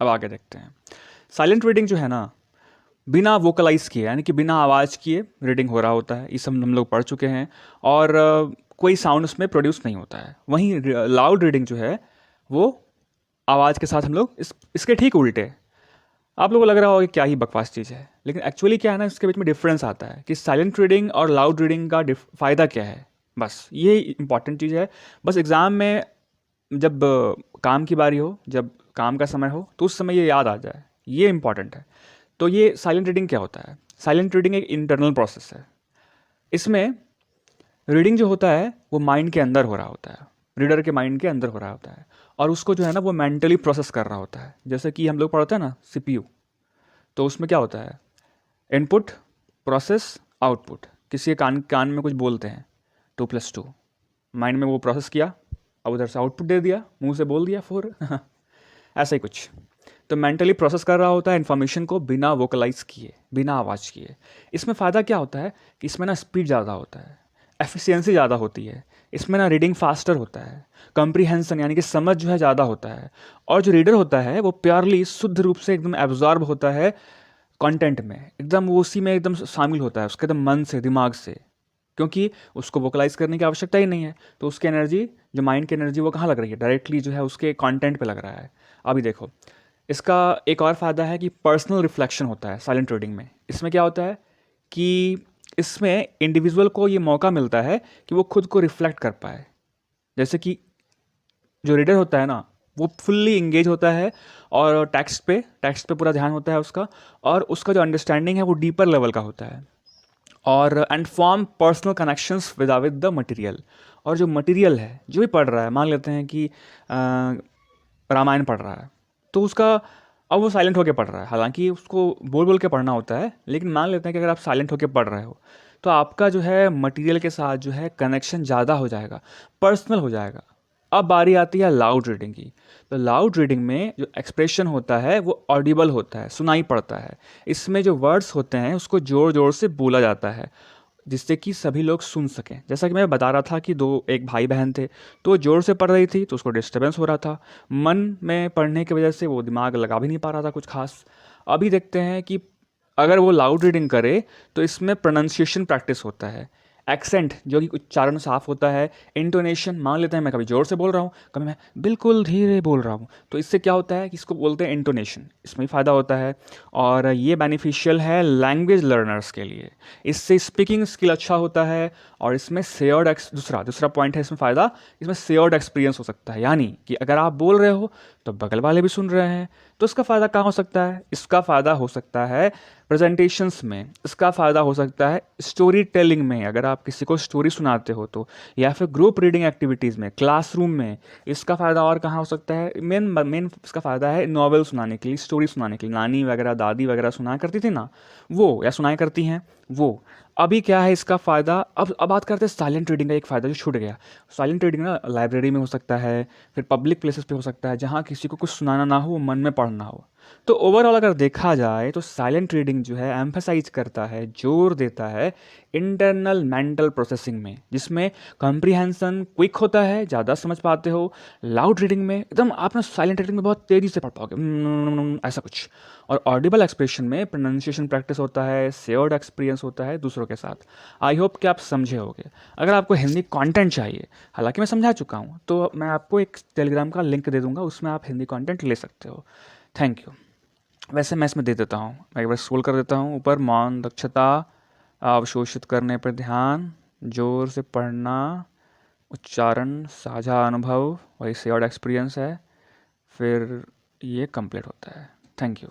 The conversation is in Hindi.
अब आगे देखते हैं। साइलेंट रीडिंग जो है ना, बिना वोकलाइज किए यानी कि बिना आवाज़ किए रीडिंग हो रहा होता है, ये सब हम लोग पढ़ चुके हैं। और कोई साउंड उसमें प्रोड्यूस नहीं होता है। वहीं लाउड रीडिंग जो है वो आवाज़ के साथ हम लोग इसके ठीक उल्टे। आप लोगों को लग रहा होगा कि क्या ही बकवास चीज़ है, लेकिन एक्चुअली क्या है ना, इसके बीच में डिफरेंस आता है कि साइलेंट रीडिंग और लाउड रीडिंग का फ़ायदा क्या है। बस ये इंपॉर्टेंट चीज़ है। बस एग्ज़ाम में जब काम की बारी हो, जब काम का समय हो, तो उस समय ये याद आ जाए, ये इंपॉर्टेंट है। तो ये साइलेंट रीडिंग क्या होता है? साइलेंट रीडिंग एक इंटरनल प्रोसेस है। इसमें रीडिंग जो होता है वो माइंड के अंदर हो रहा होता है, रीडर के माइंड के अंदर हो रहा होता है, और उसको जो है ना वो मेंटली प्रोसेस कर रहा होता है। जैसे कि हम लोग पढ़ते हैं ना सीपीयू, तो उसमें क्या होता है, इनपुट, प्रोसेस, आउटपुट। किसी के कान कान में कुछ बोलते हैं, 2+2, माइंड में वो प्रोसेस किया, अब उधर से आउटपुट दे दिया, मुंह से बोल दिया 4 ऐसा ही कुछ। तो मेंटली प्रोसेस कर रहा होता है इन्फॉर्मेशन को बिना वोकलाइज किए, बिना आवाज़ किए। इसमें फ़ायदा क्या होता है कि इसमें ना स्पीड ज़्यादा होता है, एफिशिएंसी ज़्यादा होती है, इसमें ना रीडिंग फास्टर होता है, कंप्रीहेंसन यानी कि समझ जो है ज़्यादा होता है, और जो रीडर होता है वो प्योरली शुद्ध रूप से एकदम एब्जॉर्ब होता है कंटेंट में, एकदम वो उसी में एकदम शामिल होता है, उसके एकदम मन से, दिमाग से, क्योंकि उसको वोकलाइज करने की आवश्यकता ही नहीं है। तो उसकी एनर्जी, जो माइंड की एनर्जी, वो कहाँ लग रही है, डायरेक्टली जो है उसके कंटेंट पे लग रहा है। अभी देखो, इसका एक और फ़ायदा है कि पर्सनल रिफ्लेक्शन होता है साइलेंट रीडिंग में। इसमें क्या होता है कि इसमें इंडिविजुअल को ये मौका मिलता है कि वो खुद को रिफ्लेक्ट कर पाए। जैसे कि जो रीडर होता है ना, वो फुल्ली इंगेज होता है और टेक्स्ट पे पूरा ध्यान होता है उसका, और उसका जो अंडरस्टैंडिंग है वो डीपर लेवल का होता है, और and form personal connections with the material. और जो मटेरियल है, जो भी पढ़ रहा है, मान लेते हैं कि रामायण पढ़ रहा है, तो उसका, अब वो साइलेंट होकर पढ़ रहा है, हालांकि उसको बोल बोल के पढ़ना होता है, लेकिन मान लेते हैं कि अगर आप साइलेंट होकर पढ़ रहे हो तो आपका जो है मटेरियल के साथ जो है कनेक्शन ज़्यादा हो जाएगा, पर्सनल हो जाएगा। अब बारी आती है लाउड रीडिंग की। तो लाउड रीडिंग में जो एक्सप्रेशन होता है वो ऑडिबल होता है, सुनाई पड़ता है। इसमें जो वर्ड्स होते हैं उसको ज़ोर ज़ोर से बोला जाता है, जिससे कि सभी लोग सुन सकें। जैसा कि मैं बता रहा था कि एक भाई बहन थे, तो वो ज़ोर से पढ़ रही थी तो उसको डिस्टर्बेंस हो रहा था, मन में पढ़ने की वजह से वो दिमाग लगा भी नहीं पा रहा था कुछ खास। अभी देखते हैं कि अगर वो लाउड रीडिंग करे तो इसमें प्रोनाउंसिएशन प्रैक्टिस होता है, एक्सेंट जो कि उच्चारण साफ होता है, इंटोनेशन, मान लेते हैं मैं कभी ज़ोर से बोल रहा हूँ, कभी मैं बिल्कुल धीरे बोल रहा हूँ, तो इससे क्या होता है कि इसको बोलते हैं इंटोनेशन, इसमें भी फ़ायदा होता है। और ये बेनिफिशियल है लैंग्वेज लर्नर्स के लिए, इससे स्पीकिंग स्किल अच्छा होता है। और इसमें शेयर्ड दूसरा पॉइंट है इसमें फ़ायदा, इसमें शेयर्ड एक्सपीरियंस हो सकता है, यानी कि अगर आप बोल रहे हो तो बगल वाले भी सुन रहे हैं। तो इसका फ़ायदा कहाँ हो सकता है, इसका फ़ायदा हो सकता है प्रेजेंटेशंस में, इसका फ़ायदा हो सकता है स्टोरी टेलिंग में, अगर आप किसी को स्टोरी सुनाते हो तो, या फिर ग्रुप रीडिंग एक्टिविटीज़ में, क्लासरूम में। इसका फ़ायदा और कहाँ हो सकता है, मेन इसका फ़ायदा है नॉवेल सुनाने के लिए, स्टोरी सुनाने के लिए। नानी वगैरह, दादी वगैरह सुनाया करती थी ना वो, या सुनाया करती हैं वो। अभी क्या है इसका फ़ायदा, अब बात करते हैं साइलेंट रीडिंग का एक फ़ायदा जो छूट गया। साइलेंट रीडिंग ना लाइब्रेरी में हो सकता है, फिर पब्लिक प्लेसेस पे हो सकता है, जहाँ किसी को कुछ सुनाना ना हो, वो मन में पढ़ना हो। तो ओवरऑल अगर देखा जाए तो साइलेंट रीडिंग जो है एम्फसाइज करता है, जोर देता है इंटरनल मेंटल प्रोसेसिंग में, जिसमें कॉम्प्रिहेंसन क्विक होता है, ज़्यादा समझ पाते हो। लाउड रीडिंग में एकदम आप ना साइलेंट रीडिंग में बहुत तेज़ी से पढ़ पाओगे, ऐसा कुछ। और ऑडिबल एक्सप्रेशन में प्रोनाउंसिएशन प्रैक्टिस होता है, शेयर्ड एक्सपीरियंस होता है दूसरों के साथ। आई होप कि आप समझे होगे। अगर आपको हिंदी कंटेंट चाहिए, हालांकि मैं समझा चुका हूँ, तो मैं आपको एक टेलीग्राम का लिंक दे दूँगा, उसमें आप हिंदी कंटेंट ले सकते हो। Thank you. वैसे मैं इसमें दे देता हूँ, मैं एक बार स्क्रॉल कर देता हूँ ऊपर, मौन दक्षता, अवशोषित करने पर ध्यान, जोर से पढ़ना, उच्चारण, साझा अनुभव, वही शेयर्ड एक्सपीरियंस है, फिर ये कंप्लीट होता है। Thank you.